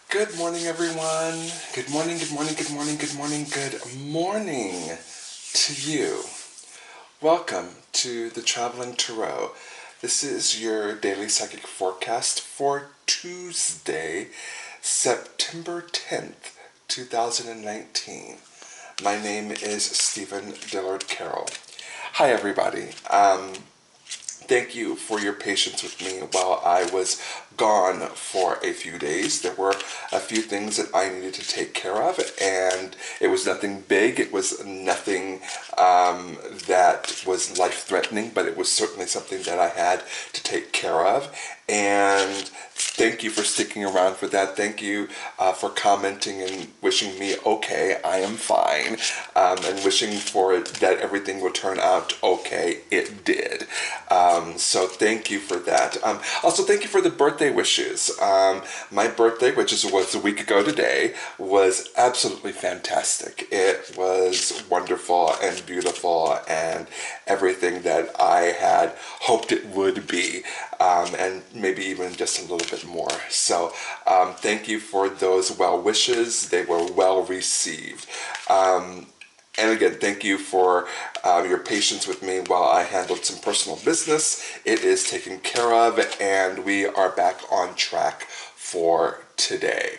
Good morning, everyone. Good morning, good morning, good morning, good morning, good morning to you. Welcome to the Traveling Tarot. This is your daily psychic forecast for Tuesday, September 10th, 2019. My name is Stephen Dillard Carroll. Hi, everybody. Thank you for your patience with me while I was gone for a few days. There were a few things that I needed to take care of, and it was nothing big. It was nothing that was life-threatening, but it was certainly something that I had to take care of. And thank you for sticking around for that. Thank you for commenting and wishing me okay, I am fine, and wishing for that everything will turn out okay. It did. So thank you for that. Also, thank you for the birthday wishes. My birthday, which was a week ago today, was absolutely fantastic. It was wonderful and beautiful and everything that I had hoped it would be, and maybe even just a little bit more. So thank you for those well wishes. They were well received. And again, thank you for your patience with me while I handled some personal business. It is taken care of, and we are back on track for today.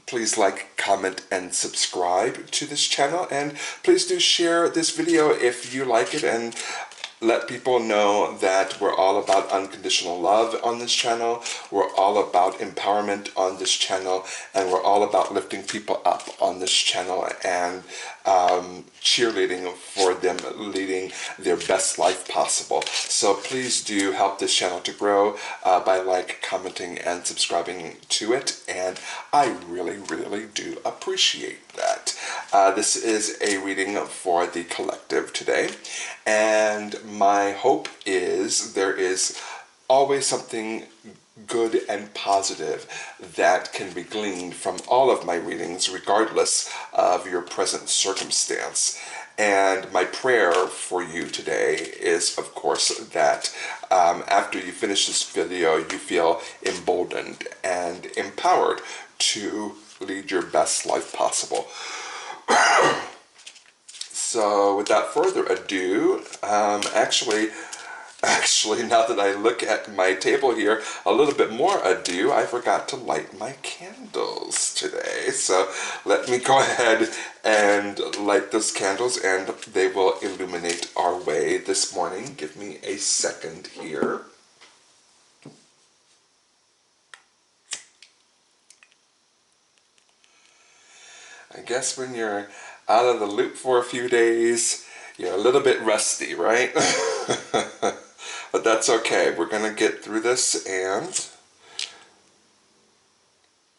Please like, comment, and subscribe to this channel, and please do share this video if you like it, and let people know that we're all about unconditional love on this channel. We're all about empowerment on this channel, and we're all about lifting people up on this channel and cheerleading for them leading their best life possible. So please do help this channel to grow by like, commenting, and subscribing to it, and I really, really do appreciate that. This is a reading for the collective today, and my hope is there is always something good and positive that can be gleaned from all of my readings, regardless of your present circumstance. And my prayer for you today is, of course, that after you finish this video, you feel emboldened and empowered to lead your best life possible. So without further ado, actually, now that I look at my table here, a little bit more ado, I forgot to light my candles today. So let me go ahead and light those candles, and they will illuminate our way this morning. Give me a second here. I guess when you're out of the loop for a few days, you're a little bit rusty, right? But that's okay. We're going to get through this, and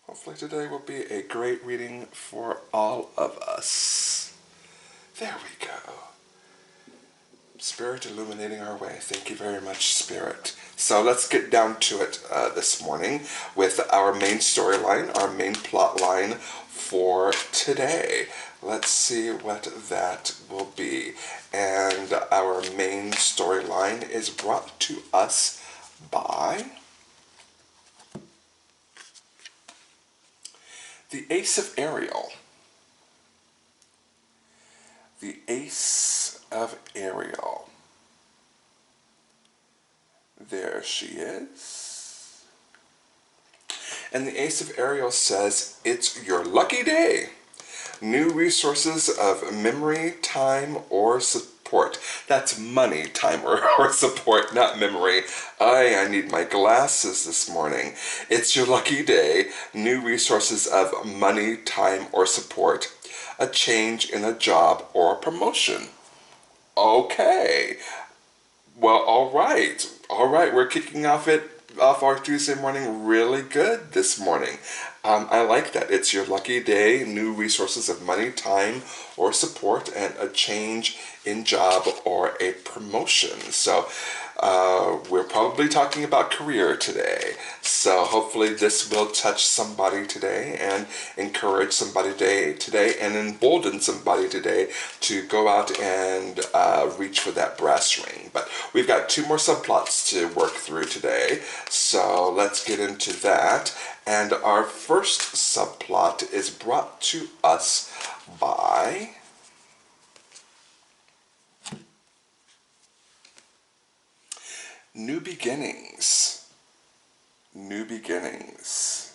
hopefully today will be a great reading for all of us. There we go. Spirit illuminating our way. Thank you very much, Spirit. So let's get down to it this morning with our main storyline, our main plot line for today. Let's see what that will be. And our main storyline is brought to us by the Ace of Ariel. The Ace of Ariel. There she is. And the Ace of Ariel says, it's your lucky day. New resources of memory, time, or support. That's money, time, or support, not memory. I need my glasses this morning. It's your lucky day. New resources of money, time, or support. A change in a job or a promotion. Okay. Well, all right. We're kicking off our Tuesday morning really good this morning. I like that. It's your lucky day, new resources of money, time, or support, and a change in job or a promotion. So We're probably talking about career today. So hopefully this will touch somebody today and encourage somebody today and embolden somebody today to go out and reach for that brass ring. But we've got 2 more subplots to work through today. So let's get into that. And our first subplot is brought to us by New Beginnings. New Beginnings.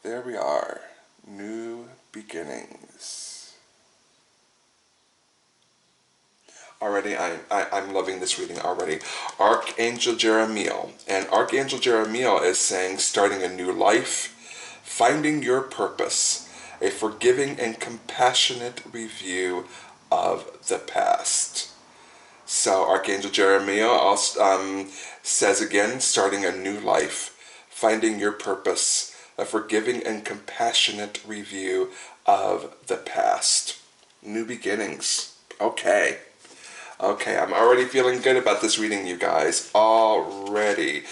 There we are. New Beginnings. Already, I'm loving this reading already. Archangel Jeremiel. And Archangel Jeremiel is saying, starting a new life, finding your purpose, a forgiving and compassionate review of the past. So Archangel Jeremiah says again, starting a new life, finding your purpose, a forgiving and compassionate review of the past. New beginnings. Okay. Okay, I'm already feeling good about this reading, you guys. Already.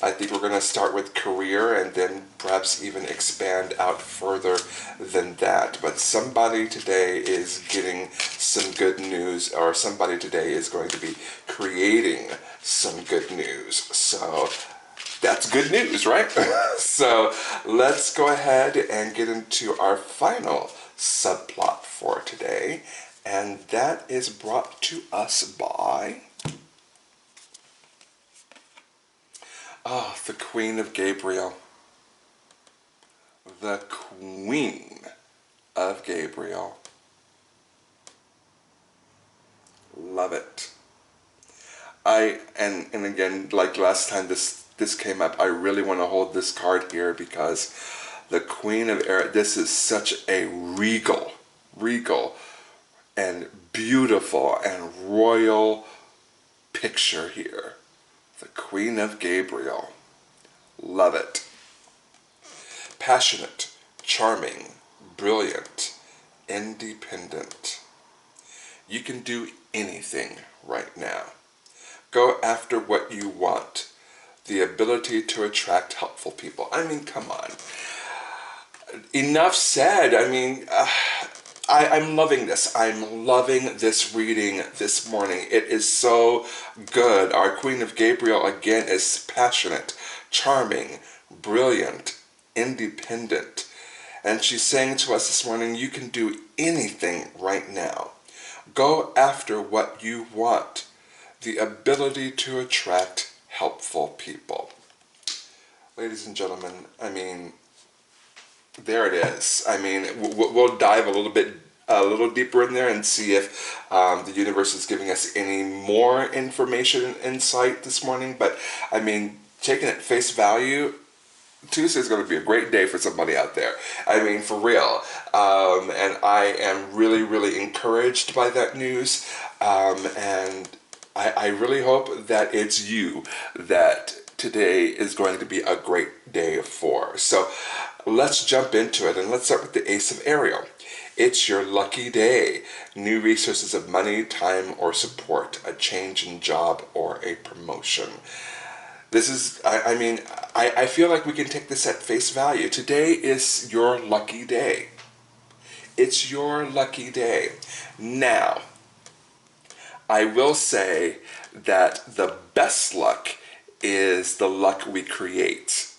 I think we're going to start with career and then perhaps even expand out further than that. But somebody today is getting some good news, or somebody today is going to be creating some good news. So that's good news, right? So let's go ahead and get into our final subplot for today. And that is brought to us by the Queen of Gabriel. The Queen of Gabriel. Love it. And again, like last time this came up, I really want to hold this card here because the Queen of Air, this is such a regal and beautiful and royal picture here. The Queen of Gabriel. Love it. Passionate, charming, brilliant, independent. You can do anything right now. Go after what you want. The ability to attract helpful people. I mean, come on. Enough said. I mean, I'm loving this. I'm loving this reading this morning. It is so good. Our Queen of Gabriel, again, is passionate, charming, brilliant, independent. And she's saying to us this morning, you can do anything right now. Go after what you want. The ability to attract helpful people. Ladies and gentlemen, I mean, there it is. I mean, we'll dive a little deeper in there and see if the universe is giving us any more information and insight this morning. But I mean, taking it face value, Tuesday is going to be a great day for somebody out there. I mean, for real. And I am really, really encouraged by that news. And I really hope that it's you that today is going to be a great day for. So let's jump into it, and let's start with the Ace of Ariel. It's your lucky day. New resources of money, time, or support. A change in job or a promotion. This is, I mean, I feel like we can take this at face value. Today is your lucky day. It's your lucky day. Now, I will say that the best luck is the luck we create.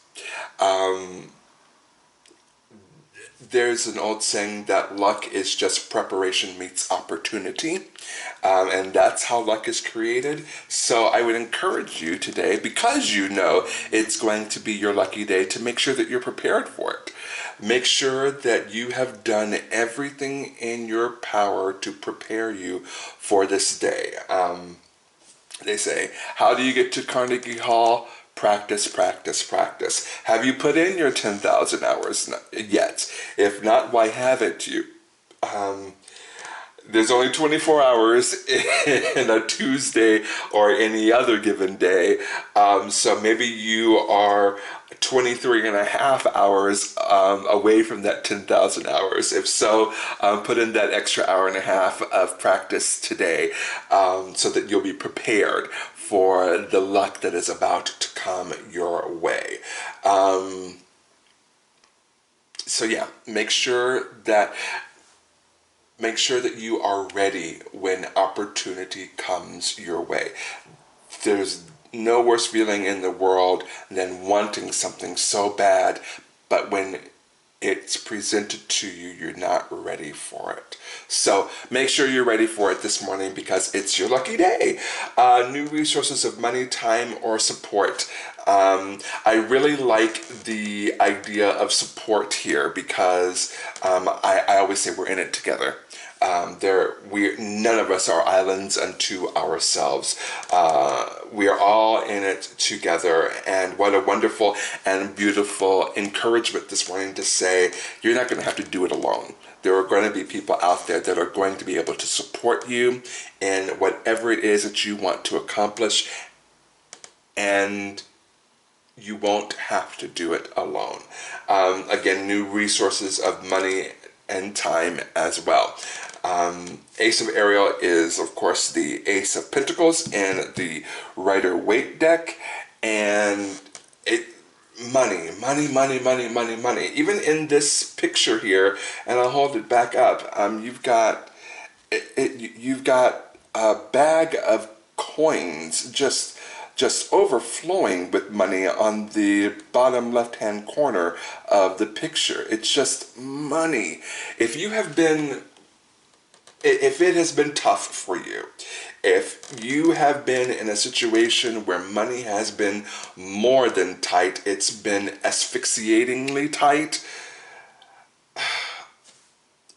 There's an old saying that luck is just preparation meets opportunity, and that's how luck is created. So I would encourage you today, because you know it's going to be your lucky day, to make sure that you're prepared for it. Make sure that you have done everything in your power to prepare you for this day. They say, how do you get to Carnegie Hall? Practice, practice, practice. Have you put in your 10,000 hours yet? If not, why haven't you? there's only 24 hours in a Tuesday or any other given day. So maybe you are 23 and a half hours away from that 10,000 hours. If so, put in that extra hour and a half of practice today, so that you'll be prepared for the luck that is about to come your way. So yeah, make sure that you are ready when opportunity comes your way. There's no worse feeling in the world than wanting something so bad, but when it's presented to you, you're not ready for it. So make sure you're ready for it this morning, because it's your lucky day. New resources of money, time, or support. I really like the idea of support here, because I always say we're in it together. None of us are islands unto ourselves. We are all in it together, and what a wonderful and beautiful encouragement this morning to say you're not going to have to do it alone. There are going to be people out there that are going to be able to support you in whatever it is that you want to accomplish, and you won't have to do it alone. Again, new resources of money and time as well. Ace of Ariel is, of course, the Ace of Pentacles in the Rider-Waite deck, and money. Even in this picture here, and I'll hold it back up. You've got a bag of coins just overflowing with money on the bottom left-hand corner of the picture. It's just money. If it has been tough for you, if you have been in a situation where money has been more than tight, it's been asphyxiatingly tight,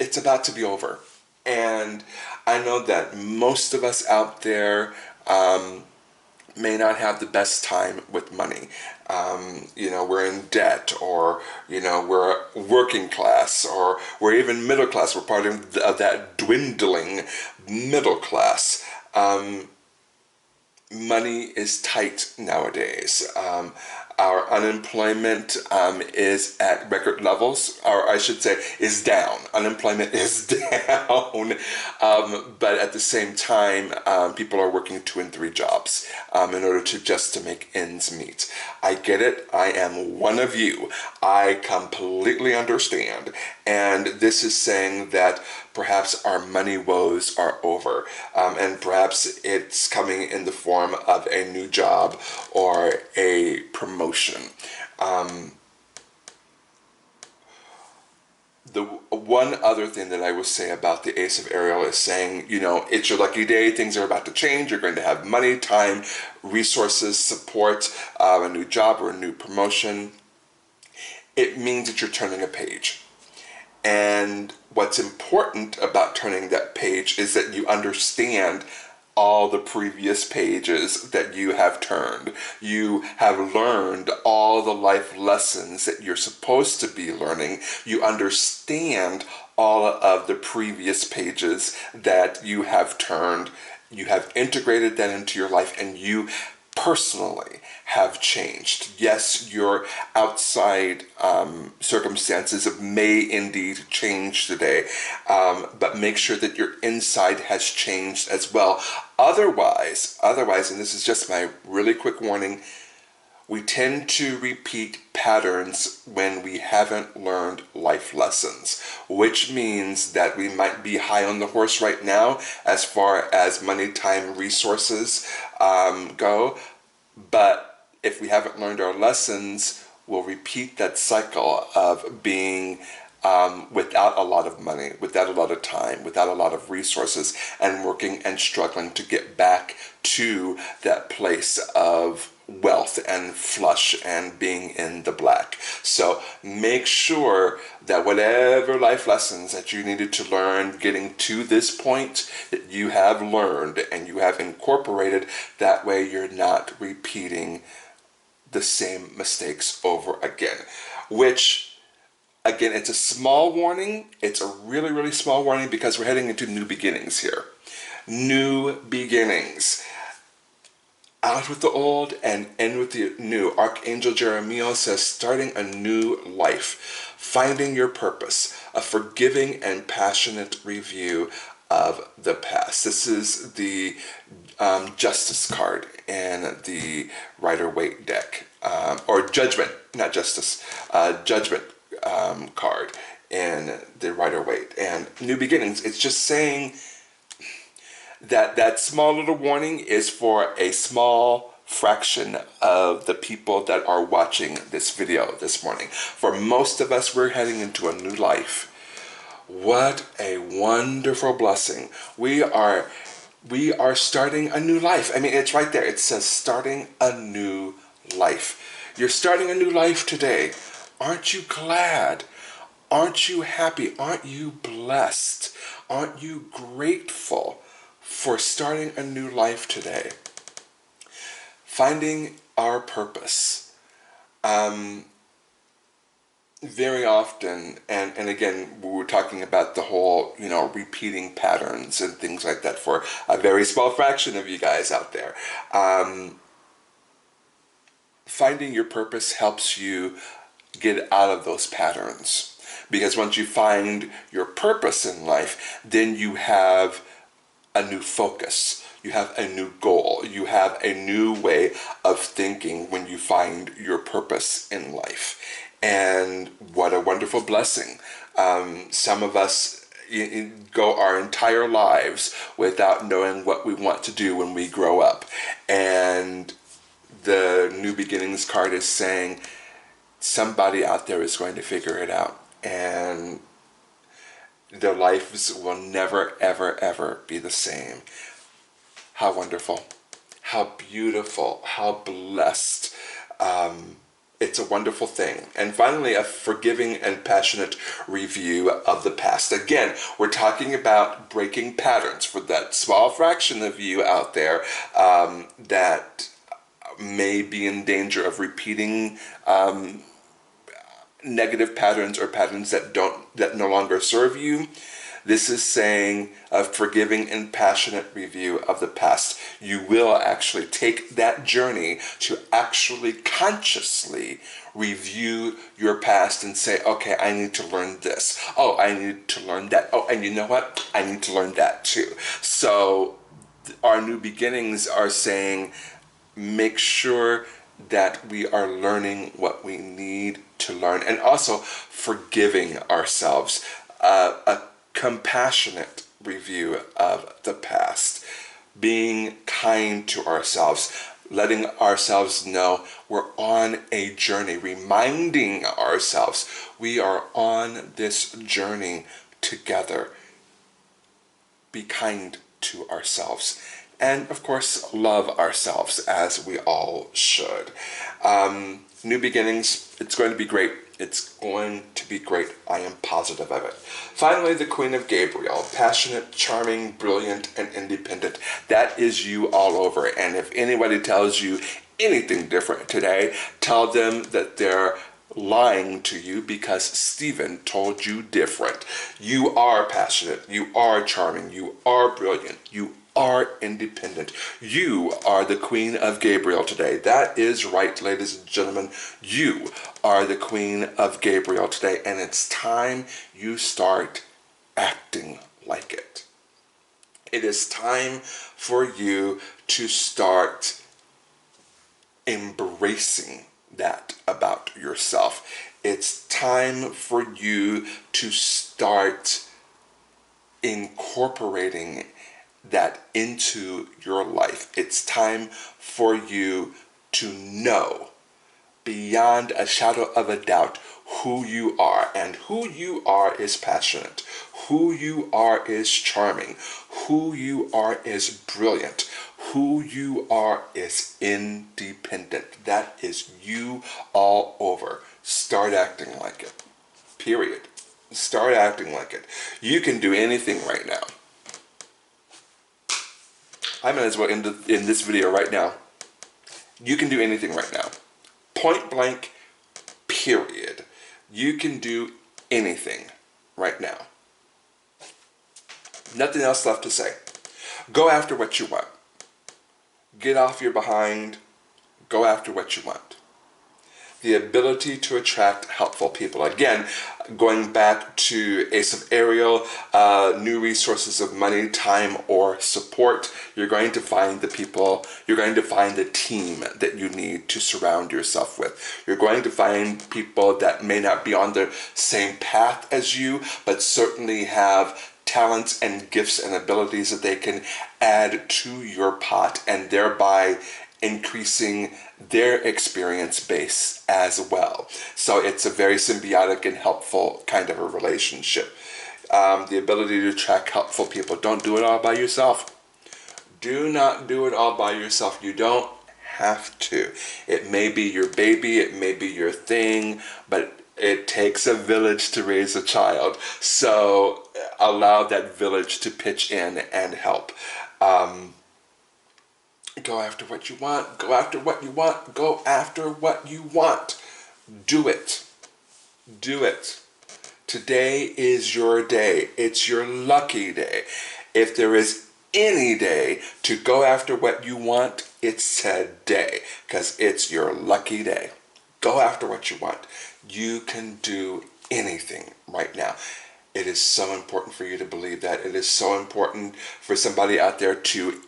it's about to be over. And I know that most of us out there may not have the best time with money. We're in debt, or, we're working class, or we're even middle class. We're part of that dwindling middle class. Money is tight nowadays. Our unemployment is at record levels, or I should say is down. Unemployment is down, but at the same time, people are working 2 and 3 jobs in order to make ends meet. I get it. I am one of you. I completely understand. And this is saying that perhaps our money woes are over, and perhaps it's coming in the form of a new job or a promotion. The one other thing that I would say about the Ace of Ariel is saying, it's your lucky day, things are about to change, you're going to have money, time, resources, support, a new job or a new promotion. It means that you're turning a page. And what's important about turning that page is that you understand all the previous pages that you have turned. You have learned all the life lessons that you're supposed to be learning. You understand all of the previous pages that you have turned. You have integrated that into your life, and you personally have changed. Yes, your outside circumstances may indeed change today, but make sure that your inside has changed as well. Otherwise, and this is just my really quick warning, we tend to repeat patterns when we haven't learned life lessons, which means that we might be high on the horse right now as far as money, time, resources go, but if we haven't learned our lessons, we'll repeat that cycle of being without a lot of money, without a lot of time, without a lot of resources, and working and struggling to get back to that place of wealth and flush and being in the black. So make sure that whatever life lessons that you needed to learn getting to this point, that you have learned and you have incorporated. That way you're not repeating the same mistakes over again, which Again, it's a small warning. It's a really, really small warning because we're heading into new beginnings here. New beginnings. Out with the old and in with the new. Archangel Jeremiah says, starting a new life, finding your purpose, a forgiving and passionate review of the past. This is the Justice card in the Rider-Waite deck, or Judgment, not Justice, Judgment card in the Rider-Waite. And New Beginnings, it's just saying that small little warning is for a small fraction of the people that are watching this video this morning. For most of us, we're heading into a new life. What a wonderful blessing. We are starting a new life. I mean, it's right there. It says starting a new life. You're starting a new life today. Aren't you glad? Aren't you happy? Aren't you blessed? Aren't you grateful for starting a new life today? Finding our purpose. Very often, and again, we were talking about the whole, repeating patterns and things like that for a very small fraction of you guys out there. Finding your purpose helps you get out of those patterns. Because once you find your purpose in life, then you have a new focus. You have a new goal. You have a new way of thinking when you find your purpose in life. And what a wonderful blessing. Some of us go our entire lives without knowing what we want to do when we grow up. And the New Beginnings card is saying somebody out there is going to figure it out. And their lives will never, ever, ever be the same. How wonderful. How beautiful. How blessed. It's a wonderful thing. And finally, a forgiving and passionate review of the past. Again, we're talking about breaking patterns for that small fraction of you out there that may be in danger of repeating negative patterns or patterns that no longer serve you. This is saying a forgiving and passionate review of the past. You will actually take that journey to actually consciously review your past and say, okay, I need to learn this. Oh, I need to learn that. Oh, and you know what? I need to learn that too. So our New Beginnings are saying, make sure that we are learning what we need to learn, and also forgiving ourselves. A compassionate review of the past, being kind to ourselves, letting ourselves know we're on a journey, reminding ourselves we are on this journey together. Be kind to ourselves. And of course, love ourselves as we all should. New Beginnings, it's going to be great. It's going to be great. I am positive of it. Finally, the Queen of Gabriel, passionate, charming, brilliant, and independent. That is you all over. And if anybody tells you anything different today, tell them that they're lying to you because Stephen told you different. You are passionate. You are charming. You are brilliant. You are independent. You are the Queen of Gabriel today. That is right, ladies and gentlemen. You are the Queen of Gabriel today, and it's time you start acting like it. It is time for you to start embracing that about yourself. It's time for you to start incorporating that into your life. It's time for you to know beyond a shadow of a doubt who you are. And who you are is passionate. Who you are is charming. Who you are is brilliant. Who you are is independent. That is you all over. Start acting like it. Period. Start acting like it. You can do anything right now. I might as well end in this video right now. You can do anything right now. Point blank, period. You can do anything right now. Nothing else left to say. Go after what you want. Get off your behind. Go after what you want. The ability to attract helpful people. Again, going back to Ace of Ariel, new resources of money, time, or support. You're going to find the people, you're going to find the team that you need to surround yourself with. You're going to find people that may not be on the same path as you, but certainly have talents and gifts and abilities that they can add to your pot, and thereby increasing their experience base as well. So it's a very symbiotic and helpful kind of a relationship. The ability to attract helpful people. Don't do it all by yourself. Do not do it all by yourself. You don't have to. It may be your baby, it may be your thing, but it takes a village to raise a child. So allow that village to pitch in and help. Go after what you want. Go after what you want. Go after what you want. Do it. Do it. Today is your day. It's your lucky day. If there is any day to go after what you want, it's today, because it's your lucky day. Go after what you want. You can do anything right now. It is so important for you to believe that. It is so important for somebody out there to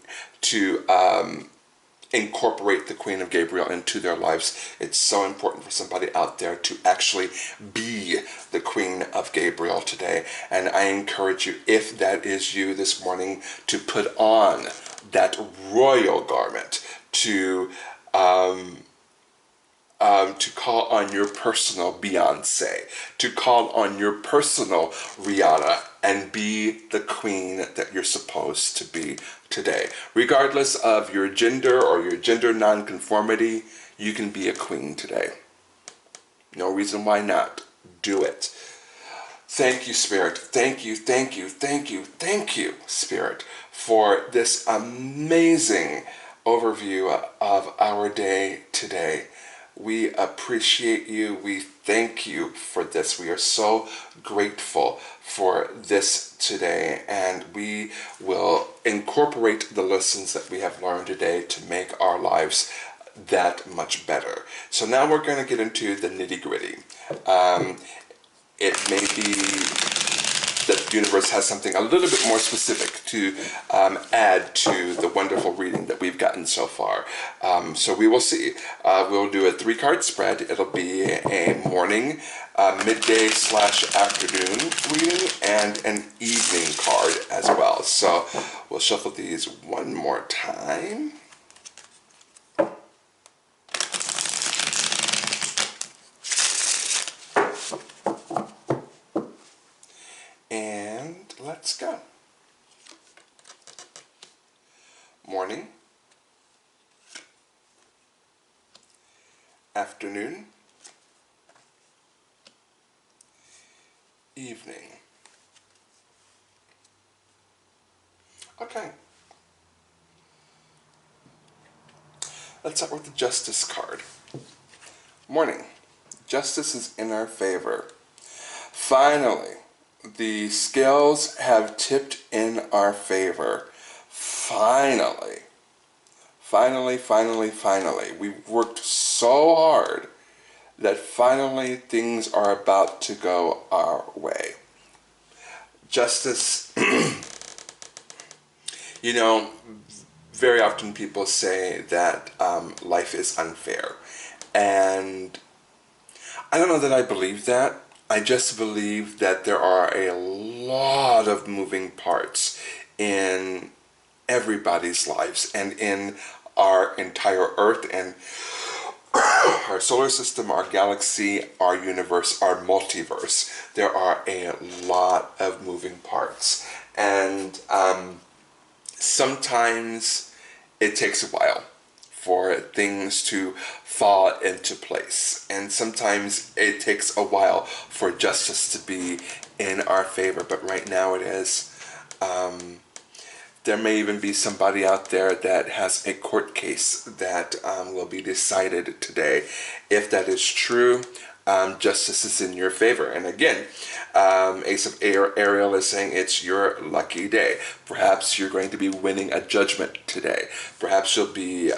incorporate the Queen of Gabriel into their lives. It's so important for somebody out there to actually be the Queen of Gabriel today. And I encourage you, if that is you this morning, to put on that royal garment, to call on your personal Beyonce, to call on your personal Rihanna, and be the queen that you're supposed to be today. Regardless of your gender or your gender nonconformity, you can be a queen today. No reason why not. Do it. Thank you, Spirit. Thank you, thank you, thank you, thank you, Spirit, for this amazing overview of our day today. We appreciate you. We thank you for this. We are so grateful for this today, and we will incorporate the lessons that we have learned today to make our lives that much better. So now we're going to get into the nitty-gritty. It may be that the universe has something a little bit more specific to add to the wonderful reading that we've gotten so far. So we will see. We'll do a 3-card spread. It'll be a morning, midday/afternoon reading, and an evening card as well. So we'll shuffle these one more time. And let's go. Morning, afternoon, evening. Okay. Let's start with the Justice card. Morning. Justice is in our favor. Finally, the scales have tipped in our favor. Finally. Finally. We've worked so hard that finally things are about to go our way. Justice, you know, very often people say that life is unfair. And I don't know that I believe that. I just believe that there are a lot of moving parts in everybody's lives and in our entire Earth and our solar system, our galaxy, our universe, our multiverse. There are a lot of moving parts. And sometimes it takes a while for things to fall into place. And sometimes it takes a while for justice to be in our favor, but right now it is. There may even be somebody out there that has a court case that will be decided today. If that is true, justice is in your favor. And again, Ace of Ariel is saying it's your lucky day. Perhaps you're going to be winning a judgment today. Perhaps you'll be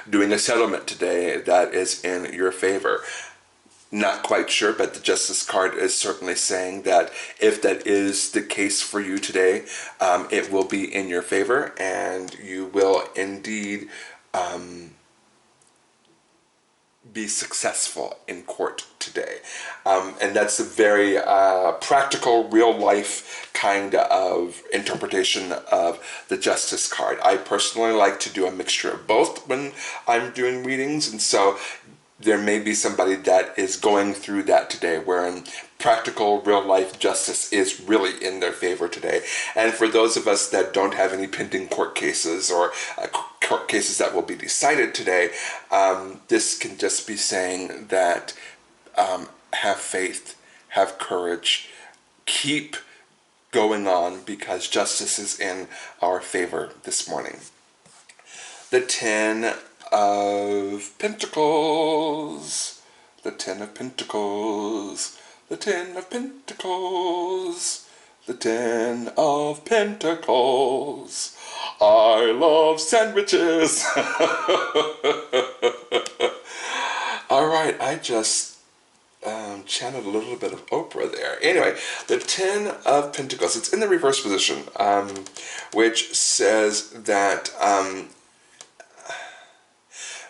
doing a settlement today that is in your favor. Not quite sure, but the Justice card is certainly saying that if that is the case for you today, it will be in your favor, and you will indeed be successful in court today. And that's a very practical, real life kind of interpretation of the Justice card. I personally like to do a mixture of both when I'm doing readings, and so there may be somebody that is going through that today, wherein practical, real-life justice is really in their favor today. And for those of us that don't have any pending court cases or court cases that will be decided today, this can just be saying that have faith, have courage, keep going on, because justice is in our favor this morning. The 10 of Pentacles, the 10 of Pentacles, the 10 of Pentacles, the 10 of Pentacles. I love sandwiches. All right, I just channeled a little bit of Oprah there. Anyway, the 10 of Pentacles, it's in the reverse position, which says that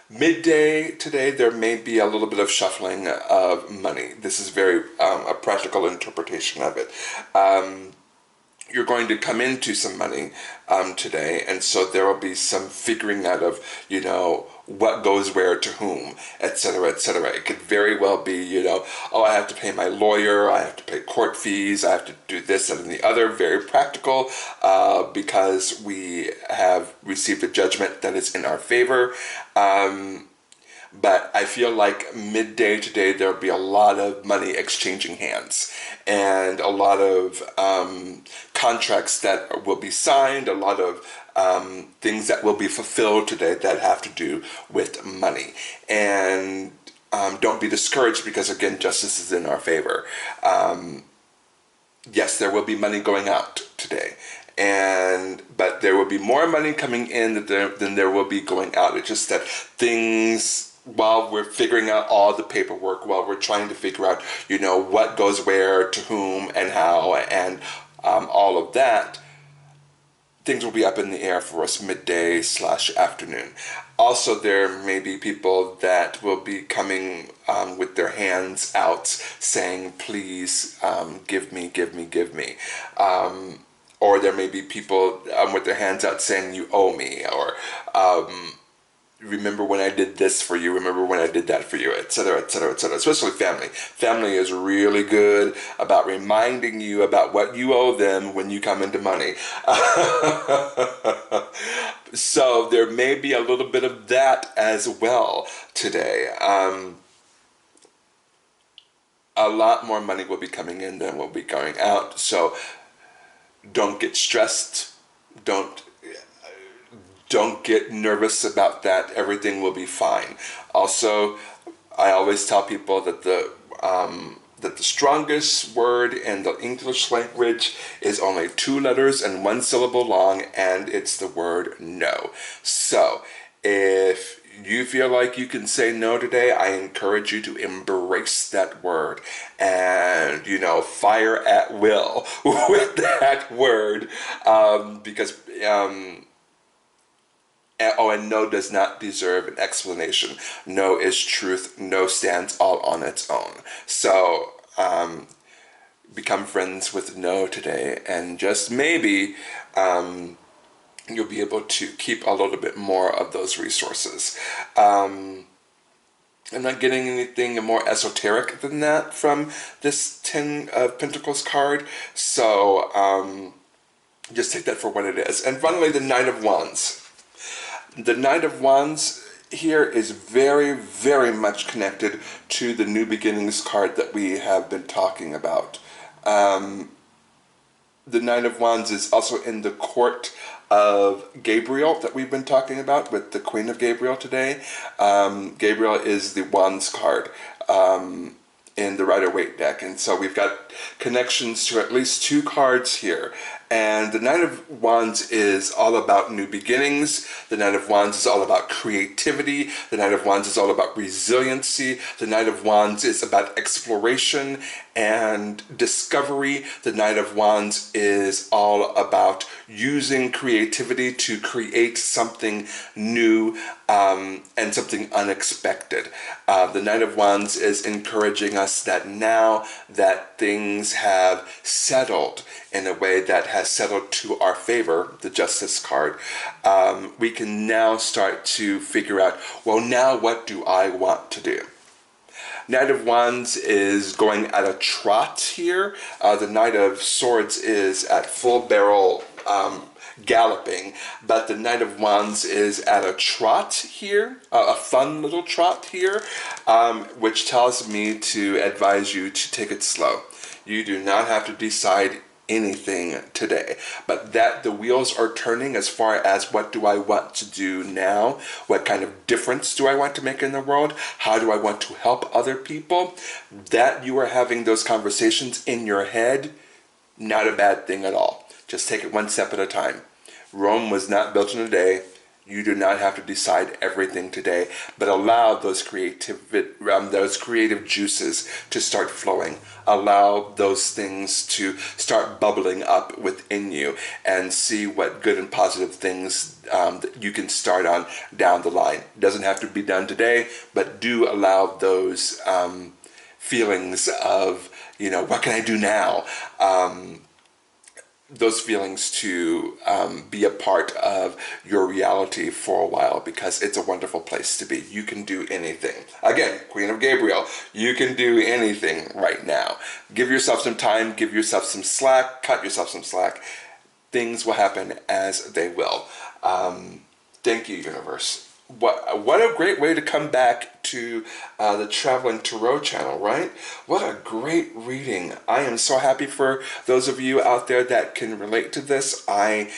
midday today, there may be a little bit of shuffling of money. This is very a practical interpretation of it. You're going to come into some money today, and so there will be some figuring out of, what goes where to whom, etc., etc. It could very well be, oh, I have to pay my lawyer, I have to pay court fees, I have to do this and the other. Very practical, because we have received a judgment that is in our favor. But I feel like midday today, there'll be a lot of money exchanging hands, and a lot of contracts that will be signed, a lot of things that will be fulfilled today that have to do with money. And don't be discouraged, because again, justice is in our favor. Yes, there will be money going out today, but there will be more money coming in than there will be going out. It's just that things, while we're figuring out all the paperwork, while we're trying to figure out, what goes where to whom and how, and all of that, things will be up in the air for us midday/afternoon. Also, there may be people that will be coming with their hands out saying, please, give me, give me, give me. Or there may be people with their hands out saying, you owe me, or remember when I did this for you, remember when I did that for you, etc., etc., etc. Especially family. Family is really good about reminding you about what you owe them when you come into money. So there may be a little bit of that as well today. A lot more money will be coming in than will be going out. So don't get stressed. Don't get nervous about that. Everything will be fine. Also, I always tell people that the strongest word in the English language is only 2 letters and 1 syllable long, and it's the word no. So if you feel like you can say no today, I encourage you to embrace that word and, fire at will with that word, because and no does not deserve an explanation. No is truth. No stands all on its own. So become friends with no today, and just maybe you'll be able to keep a little bit more of those resources. I'm not getting anything more esoteric than that from this 10 of Pentacles card. So just take that for what it is. And finally, the Knight of Wands. The Knight of Wands here is very, very much connected to the New Beginnings card that we have been talking about. The Knight of Wands is also in the court of Gabriel that we've been talking about with the Queen of Gabriel today. Gabriel is the Wands card in the Rider-Waite deck. And so we've got connections to at least 2 cards here. And the Knight of Wands is all about new beginnings. The Knight of Wands is all about creativity. The Knight of Wands is all about resiliency. The Knight of Wands is about exploration and discovery. The Knight of Wands is all about using creativity to create something new and something unexpected. The Knight of Wands is encouraging us that now that things have settled in a way that has settled to our favor, the Justice card, we can now start to figure out, well, now what do I want to do? Knight of Wands is going at a trot here. The Knight of Swords is at full barrel galloping, but the Knight of Wands is at a trot here, a fun little trot here, which tells me to advise you to take it slow. You do not have to decide anything today, but that the wheels are turning as far as what do I want to do now, what kind of difference do I want to make in the world, how do I want to help other people, that you are having those conversations in your head, not a bad thing at all. Just take it one step at a time. Rome was not built in a day. You do not have to decide everything today, but allow those creative juices to start flowing. Allow those things to start bubbling up within you, and see what good and positive things that you can start on down the line. It doesn't have to be done today, but do allow those feelings of, what can I do now? Those feelings to be a part of your reality for a while, because it's a wonderful place to be. You can do anything. Again, Queen of Gabriel, you can do anything right now. Give yourself some time, give yourself some slack, cut yourself some slack. Things will happen as they will. Thank you, universe. What a great way to come back to the Traveling Tarot channel, right? What a great reading. I am so happy for those of you out there that can relate to this. I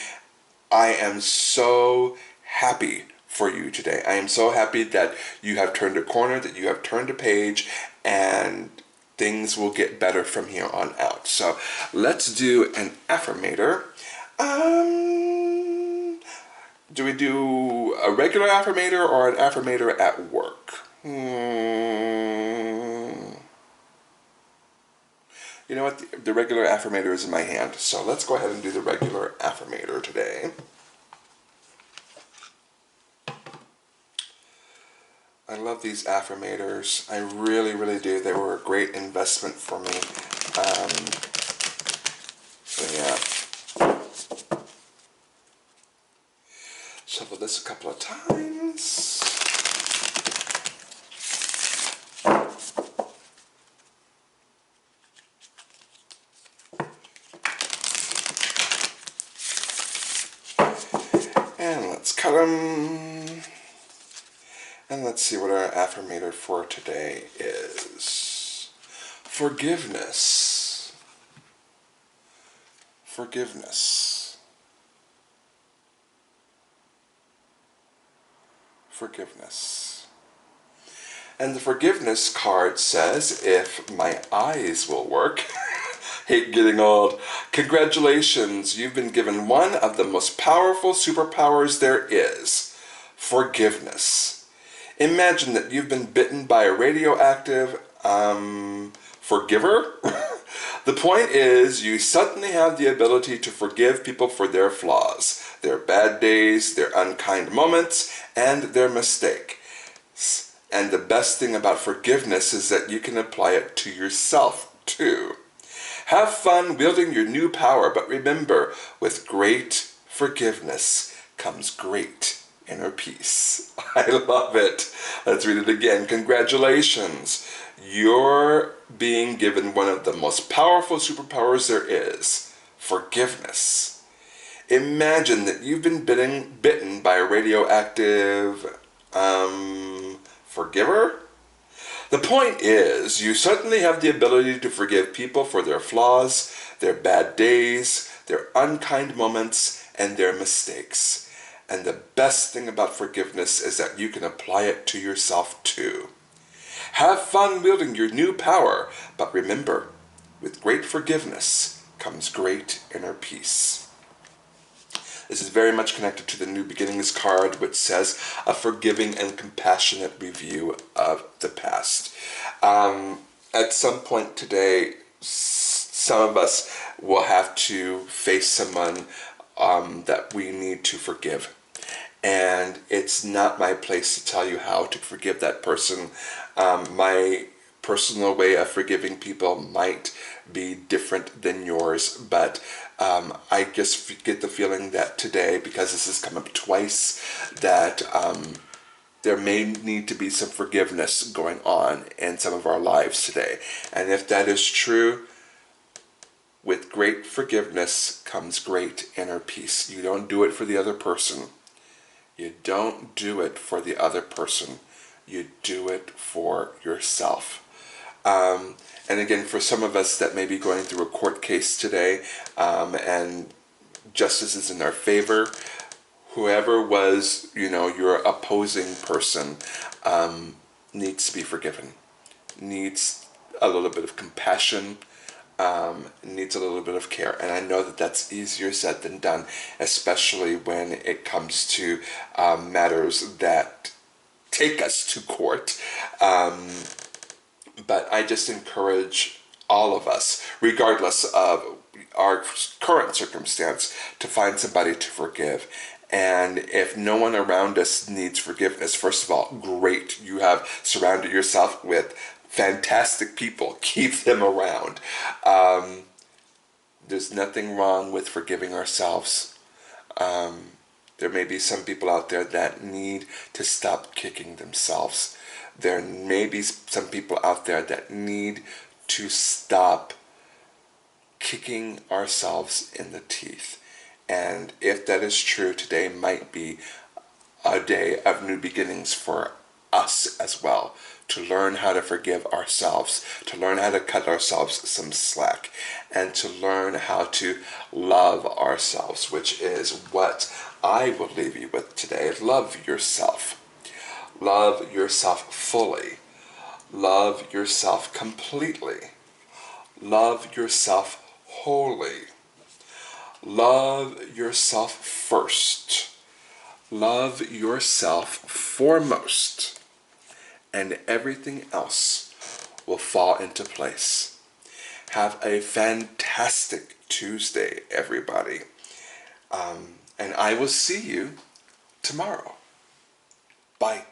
am so happy for you today. I am so happy that you have turned a corner, that you have turned a page, and things will get better from here on out. So let's do an affirmator. Do we do a regular affirmator or an affirmator at work? You know what? The regular affirmator is in my hand, so let's go ahead and do the regular affirmator today. I love these affirmators. I really, really do. They were a great investment for me. So yeah. Shuffle this a couple of times. And let's cut them. And let's see what our affirmator for today is. Forgiveness. Forgiveness. Forgiveness. And the forgiveness card says, if my eyes will work, hate getting old, congratulations, you've been given one of the most powerful superpowers there is, forgiveness. Imagine that you've been bitten by a radioactive, forgiver. The point is, you suddenly have the ability to forgive people for their flaws, their bad days, their unkind moments, and their mistakes. And the best thing about forgiveness is that you can apply it to yourself, too. Have fun wielding your new power, but remember, with great forgiveness comes great inner peace. I love it. Let's read it again. Congratulations. You're being given one of the most powerful superpowers there is, forgiveness. Imagine that you've been bitten by a radioactive forgiver. The point is, you suddenly have the ability to forgive people for their flaws, their bad days, their unkind moments, and their mistakes. And the best thing about forgiveness is that you can apply it to yourself too. Have fun wielding your new power, but remember, with great forgiveness comes great inner peace. This is very much connected to the New Beginnings card, which says a forgiving and compassionate review of the past. At some point today, some of us will have to face someone that we need to forgive. And it's not my place to tell you how to forgive that person. My personal way of forgiving people might be different than yours, but I just get the feeling that today, because this has come up twice, that there may need to be some forgiveness going on in some of our lives today. And if that is true, with great forgiveness comes great inner peace. You don't do it for the other person. You don't do it for the other person. You do it for yourself. And again, for some of us that may be going through a court case today, and justice is in our favor, whoever was, your opposing person needs to be forgiven, needs a little bit of compassion, needs a little bit of care. And I know that that's easier said than done, especially when it comes to matters that take us to court. But I just encourage all of us, regardless of our current circumstance, to find somebody to forgive. And if no one around us needs forgiveness, first of all, great. You have surrounded yourself with fantastic people. Keep them around. There's nothing wrong with forgiving ourselves. There may be some people out there that need to stop kicking themselves. There may be some people out there that need to stop kicking ourselves in the teeth. And if that is true, today might be a day of new beginnings for us as well, to learn how to forgive ourselves, to learn how to cut ourselves some slack, and to learn how to love ourselves, which is what I will leave you with today. Love yourself. Love yourself fully. Love yourself completely. Love yourself wholly. Love yourself first. Love yourself foremost. And everything else will fall into place. Have a fantastic Tuesday, everybody. And I will see you tomorrow. Bye.